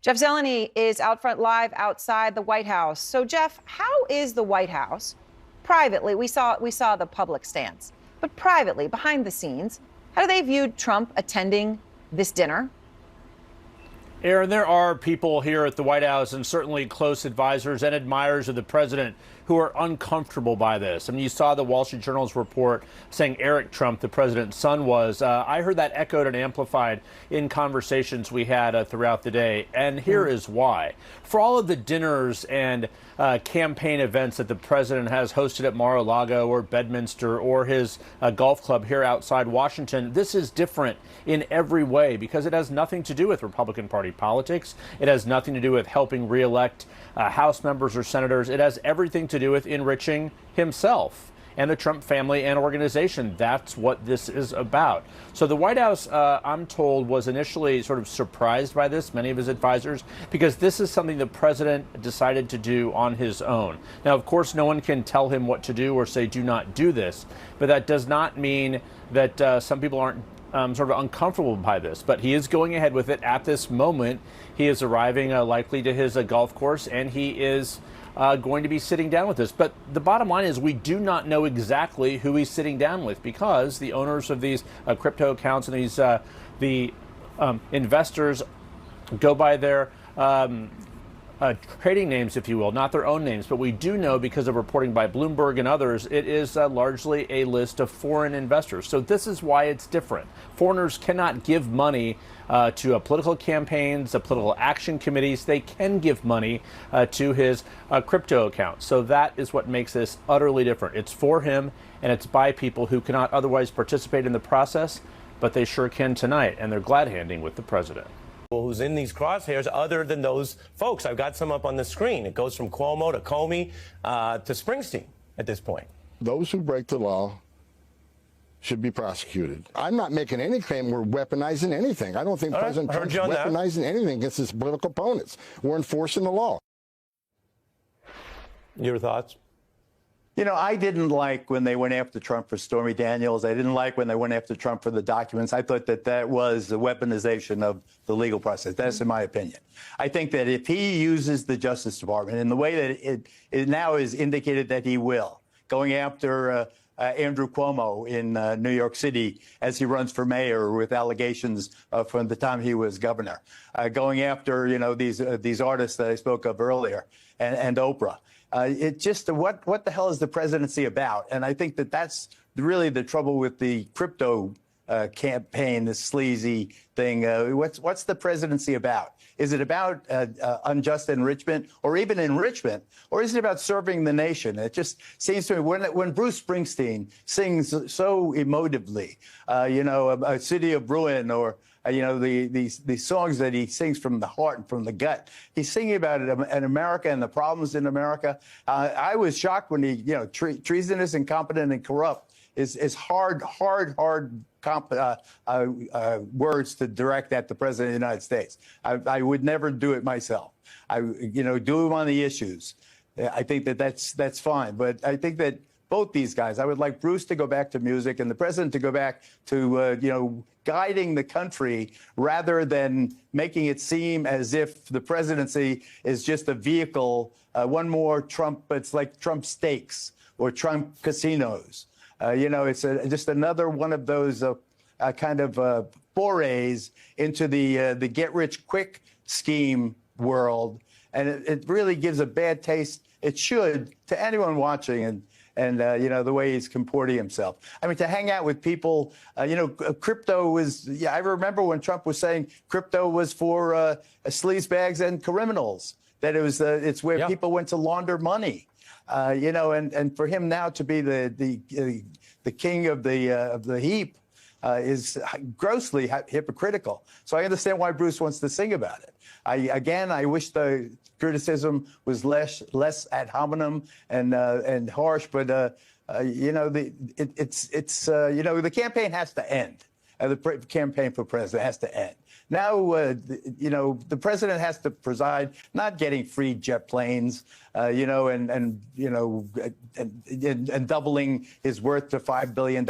Jeff Zeleny is out front live outside the White House. So, Jeff, how is the White House privately? We saw the public stance, but privately, behind the scenes, how do they view Trump attending this dinner? Aaron, there are people here at the White House and certainly close advisors and admirers of the president who are uncomfortable by this. I mean, you saw the Wall Street Journal's report saying Eric Trump, the president's son, was. I heard that echoed and amplified in conversations we had throughout the day. And here is why. For all of the dinners and campaign events that the president has hosted at Mar-a-Lago or Bedminster or his golf club here outside Washington, this is different in every way because it has nothing to do with Republican Party politics. It has nothing to do with helping reelect House members or senators. It has everything to do with enriching himself and the Trump family and organization. That's what this is about. So the White House, I'm told, was initially sort of surprised by this, many of his advisors, because this is something the president decided to do on his own. Now, of course, no one can tell him what to do or say, do not do this. But that does not mean that some people aren't sort of uncomfortable by this. But he is going ahead with it at this moment. He is arriving likely to his golf course, and he is going to be sitting down with this. But the bottom line is we do not know exactly who he's sitting down with because the owners of these crypto accounts and these the investors go by their trading names, if you will, not their own names. But we do know, because of reporting by Bloomberg and others, it is largely a list of foreign investors. So this is why it's different. Foreigners cannot give money to political campaigns, political action committees. They can give money to his crypto account. So that is what makes this utterly different. It's for him, and it's by people who cannot otherwise participate in the process, but they sure can tonight, and they're glad-handing with the president. Who's in these crosshairs other than those folks. I've got some up on the screen. It goes from Cuomo to Comey to Springsteen at this point. Those who break the law should be prosecuted. I'm not making any claim we're weaponizing anything. I don't think President Trump's weaponizing anything against his political opponents. We're enforcing the law. Your thoughts? You know, I didn't like when they went after Trump for Stormy Daniels. I didn't like when they went after Trump for the documents. I thought that that was the weaponization of the legal process. That's in my opinion. I think that if he uses the Justice Department in the way that it now is indicated that he will, going after Andrew Cuomo in New York City as he runs for mayor with allegations from the time he was governor, going after, you know, these artists that I spoke of earlier and Oprah. It just what the hell is the presidency about? And I think that that's really the trouble with the crypto campaign, this sleazy thing. What's the presidency about? Is it about unjust enrichment or even enrichment? Or is it about serving the nation? It just seems to me when Bruce Springsteen sings so emotively, you know, a City of Ruin or you know, these songs that he sings from the heart and from the gut. He's singing about it in America and the problems in America. I was shocked when he, you know, treasonous, incompetent, and corrupt is hard words to direct at the president of the United States. I would never do it myself. You know, do them on the issues. I think that's fine. But I think that both these guys, I would like Bruce to go back to music and the president to go back to, you know, guiding the country rather than making it seem as if the presidency is just a vehicle, one more Trump, it's like Trump steaks or Trump casinos. You know, it's just another one of those kind of forays into the get-rich-quick scheme world. And it really gives a bad taste, it should, to anyone watching and you know, the way he's comporting himself. I mean, to hang out with people, you know, crypto was, yeah, I remember when Trump was saying crypto was for sleazebags and criminals, that it was, it's where people went to launder money. You know, and for him now to be the king of the heap is grossly hypocritical. So I understand why Bruce wants to sing about it. I wish the criticism was less ad hominem and harsh, but you know, it's you know, the campaign has to end. The campaign for president has to end. Now, the president has to preside, not getting free jet planes, and doubling his worth to $5 billion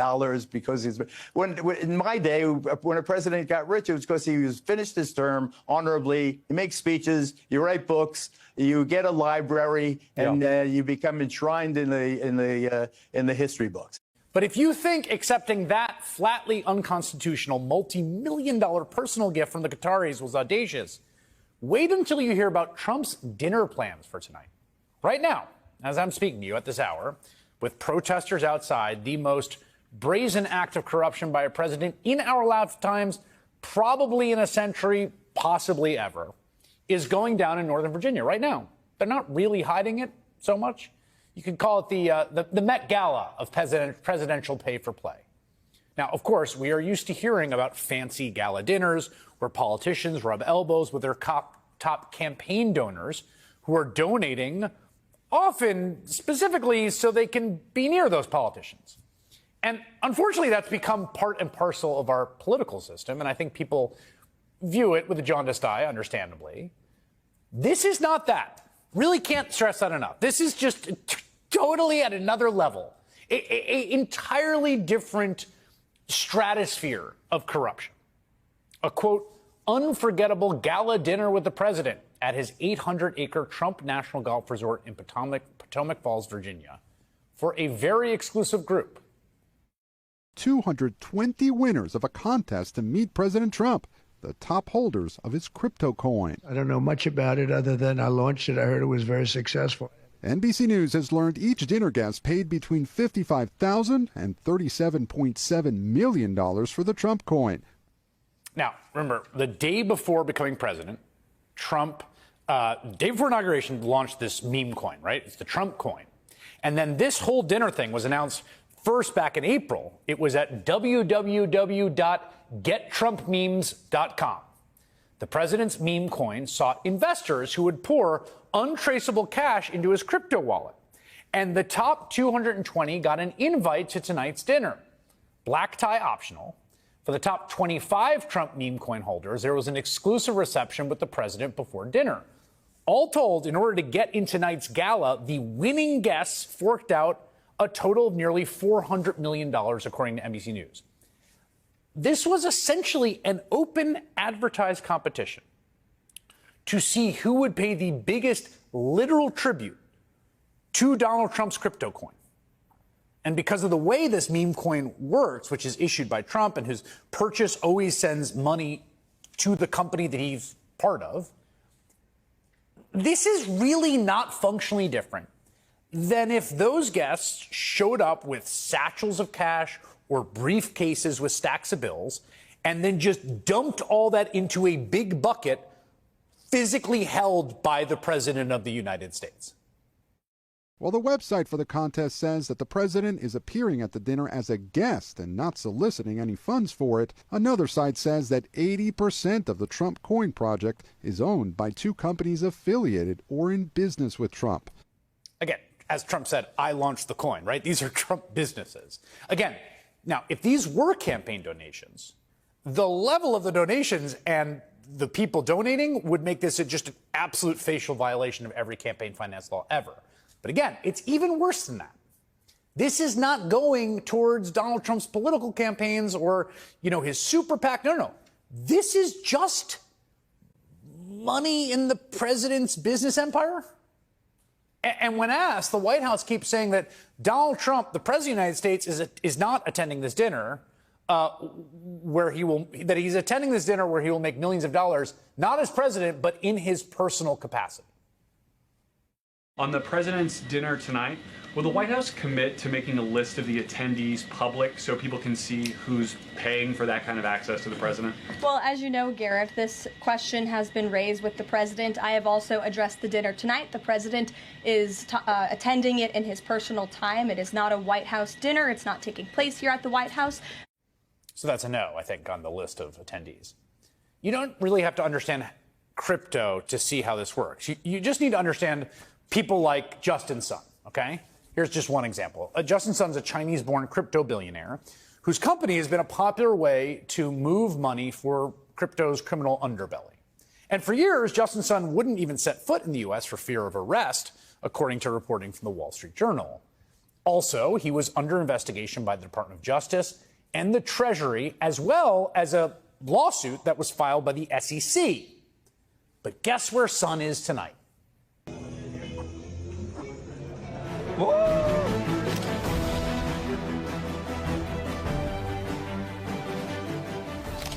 because in my day, when a president got rich, it was because he was finished his term honorably. You make speeches, you write books, you get a library, and you become enshrined in the history books. But if you think accepting that flatly unconstitutional multi-million-dollar personal gift from the Qataris was audacious, wait until you hear about Trump's dinner plans for tonight. Right now, as I'm speaking to you at this hour, with protesters outside, the most brazen act of corruption by a president in our lifetimes, probably in a century, possibly ever, is going down in Northern Virginia right now. They're not really hiding it so much. You could call it the Met Gala of presidential pay for play. Now, of course, we are used to hearing about fancy gala dinners where politicians rub elbows with their top campaign donors who are donating, often specifically so they can be near those politicians. And unfortunately, that's become part and parcel of our political system, and I think people view it with a jaundiced eye, understandably. This is not that. Really can't stress that enough. This is just totally at another level, an entirely different stratosphere of corruption. A, quote, unforgettable gala dinner with the president at his 800-acre Trump National Golf Resort in Potomac Falls, Virginia, for a very exclusive group. 220 winners of a contest to meet President Trump, the top holders of his crypto coin. I don't know much about it other than I launched it. I heard it was very successful. NBC News has learned each dinner guest paid between $55,000 and $37.7 million for the Trump coin. Now, remember, the day before becoming president, Trump, day before inauguration, launched this meme coin, right? It's the Trump coin. And then this whole dinner thing was announced first back in April. It was at www.gettrumpmemes.com. The president's meme coin sought investors who would pour untraceable cash into his crypto wallet. And the top 220 got an invite to tonight's dinner. Black tie optional. For the top 25 Trump meme coin holders, there was an exclusive reception with the president before dinner. All told, in order to get in tonight's gala, the winning guests forked out a total of nearly $400 million, according to NBC News. This was essentially an open advertised competition to see who would pay the biggest literal tribute to Donald Trump's crypto coin. And because of the way this meme coin works, which is issued by Trump and whose purchase always sends money to the company that he's part of, this is really not functionally different than if those guests showed up with satchels of cash or briefcases with stacks of bills and then just dumped all that into a big bucket physically held by the President of the United States. Well, the website for the contest says that the president is appearing at the dinner as a guest and not soliciting any funds for it. Another site says that 80% of the Trump coin project is owned by two companies affiliated or in business with Trump. Again, as Trump said, I launched the coin, right? These are Trump businesses. Again, now, if these were campaign donations, the level of the donations and the people donating would make this just an absolute facial violation of every campaign finance law ever. But again, it's even worse than that. This is not going towards Donald Trump's political campaigns or, his super PAC. No. This is just money in the president's business empire. And when asked, the White House keeps saying that Donald Trump, the president of the United States, is not attending this dinner that he's attending this dinner where he will make millions of dollars, not as president, but in his personal capacity. On the president's dinner tonight, will the White House commit to making a list of the attendees public so people can see who's paying for that kind of access to the president? Well, as you know, Garrett, this question has been raised with the president. I have also addressed the dinner tonight. The president is attending it in his personal time. It is not a White House dinner. It's not taking place here at the White House. So that's a no, I think, on the list of attendees. You don't really have to understand crypto to see how this works. You just need to understand people like Justin Sun, okay? Here's just one example. Justin Sun's a Chinese-born crypto billionaire whose company has been a popular way to move money for crypto's criminal underbelly. And for years, Justin's son wouldn't even set foot in the U.S. for fear of arrest, according to reporting from the Wall Street Journal. Also, he was under investigation by the Department of Justice and the Treasury, as well as a lawsuit that was filed by the SEC. But guess where son is tonight?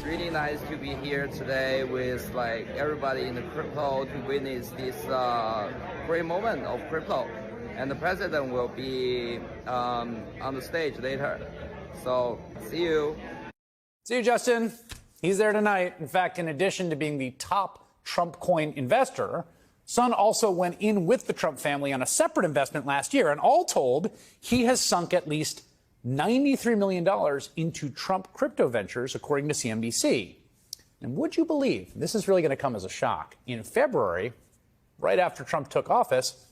Really nice to be here today with everybody in the crypto to witness this great moment of crypto. And the president will be on the stage later. So see you. See you, Justin. He's there tonight. In fact, in addition to being the top Trump coin investor, son also went in with the Trump family on a separate investment last year. And all told, he has sunk at least $93 million into Trump crypto ventures, according to CNBC. And would you believe, this is really going to come as a shock, in February, right after Trump took office,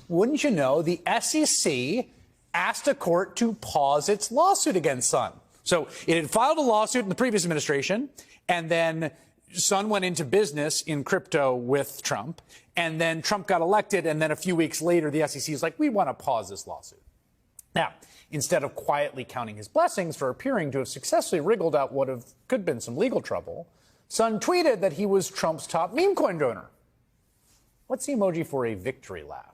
wouldn't you know, the SEC asked a court to pause its lawsuit against Son. So it had filed a lawsuit in the previous administration, and then Son went into business in crypto with Trump, and then Trump got elected, and then a few weeks later, the SEC is like, we want to pause this lawsuit. Now, instead of quietly counting his blessings for appearing to have successfully wriggled out what could have been some legal trouble, Son tweeted that he was Trump's top meme coin donor. What's the emoji for a victory laugh?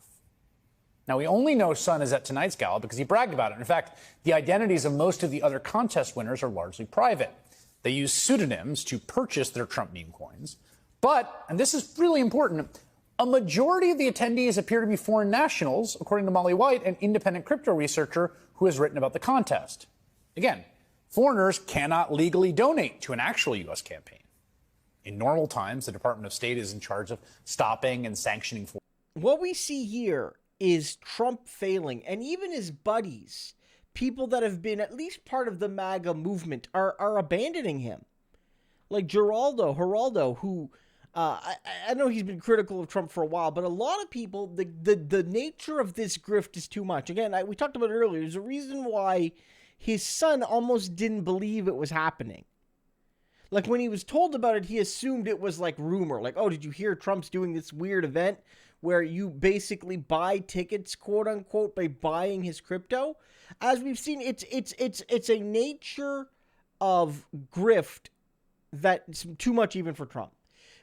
Now, we only know Son is at tonight's gala because he bragged about it. In fact, the identities of most of the other contest winners are largely private. They use pseudonyms to purchase their Trump meme coins. But, and this is really important, a majority of the attendees appear to be foreign nationals, according to Molly White, an independent crypto researcher who has written about the contest. Again, foreigners cannot legally donate to an actual U.S. campaign. In normal times, the Department of State is in charge of stopping and sanctioning. What we see here is Trump failing, and even his buddies, people that have been at least part of the MAGA movement, are abandoning him. Like Geraldo, who I know he's been critical of Trump for a while, but a lot of people, the nature of this grift is too much. Again, we talked about it earlier. There's a reason why his son almost didn't believe it was happening. Like, when he was told about it, he assumed it was like rumor. Like, oh, did you hear Trump's doing this weird event where you basically buy tickets, quote unquote, by buying his crypto? As we've seen, it's a nature of grift that's too much even for Trump.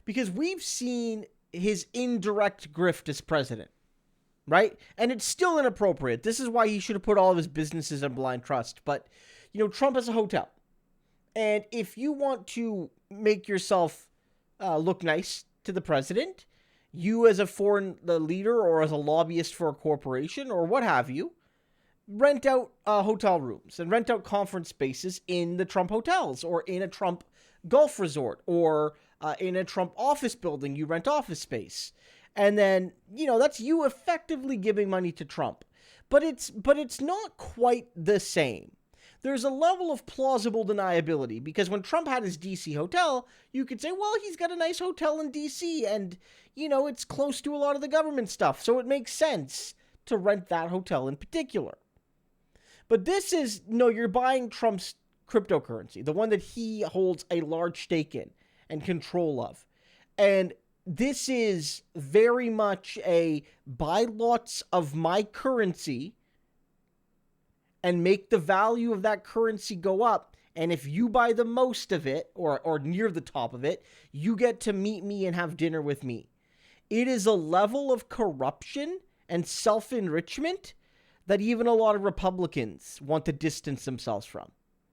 Because we've seen his indirect grift as president, right? And it's still inappropriate. This is why he should have put all of his businesses in blind trust. But, you know, Trump has a hotel. And if you want to make yourself look nice to the president, you as a foreign leader or as a lobbyist for a corporation or what have you, rent out hotel rooms and rent out conference spaces in the Trump hotels or in a Trump golf resort or in a Trump office building. You rent office space. And then, you know, that's you effectively giving money to Trump. But it's not quite the same. There's a level of plausible deniability because when Trump had his D.C. hotel, you could say, well, he's got a nice hotel in D.C. and, you know, it's close to a lot of the government stuff, so it makes sense to rent that hotel in particular. But this is, no, you're buying Trump's cryptocurrency, the one that he holds a large stake in and control of. And this is very much a buy lots of my currency and make the value of that currency go up. And if you buy the most of it, or near the top of it, you get to meet me and have dinner with me. It is a level of corruption and self-enrichment that even a lot of Republicans want to distance themselves from.